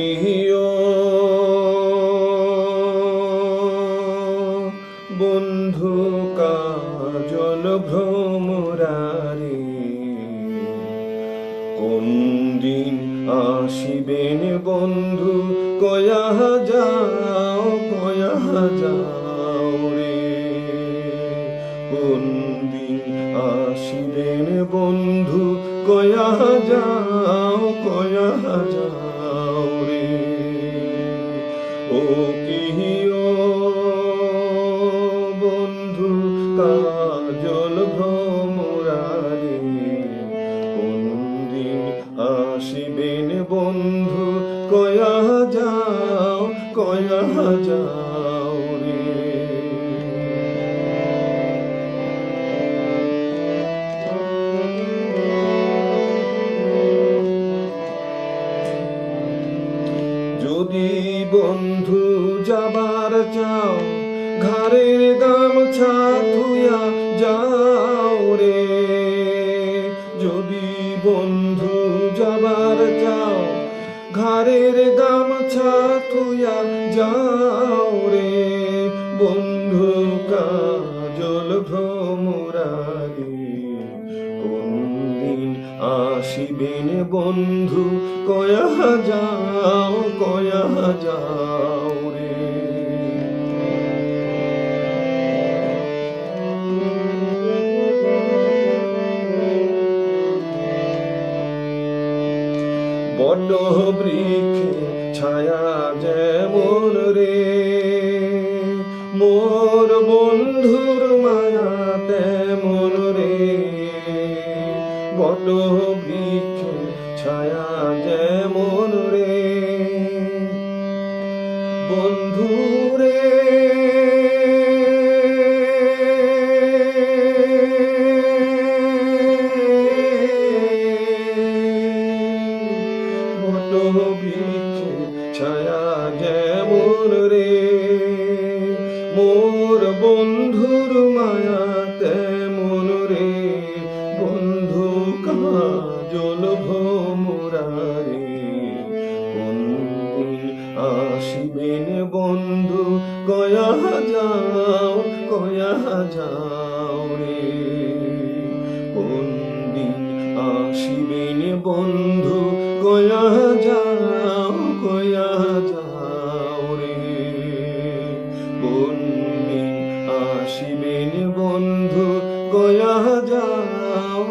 প্রিয় বন্ধু কাজল ভ্রমরারে, কোন দিন আসিবেন বন্ধু কয়া যাও রে। কোন দিন আসিবেন বন্ধু কয়া যাও রে। ও প্রিয় বন্ধু কাজল ভ্রমরারে, কোন দিন আসিবেন বন্ধু কয়া যাও রে। যদি বন্ধু যাবার চাও, ঘাড়ের গামছা থুয়া যাও রে। যদি বন্ধু যাবার চাও, ঘাড়ের গামছা থুয়া যাও রে। বন্ধু কাজল ভ্রমরারে, কোন দিন আসিবেন বন্ধু কয়া যাও রে। বট বৃক্ষে ছায়া যেমন রে, মোর বন্ধুর মায়া তেমন রে। বট বৃক্ষে ছায়া যেমন রে, বন্ধু রে। বট বৃক্ষে ছায়া যেমন রে, মোর বন্ধুর মায়া তেমন রে। বন্ধু কাজল ভ্রমরারে, কোন দিন আসিবেন বন্ধু কয়া যাও রে। কোন দিন আসিবেন বন্ধু কয়া যাও রে। কোন দিন আসিবেন বন্ধু কয়া যাও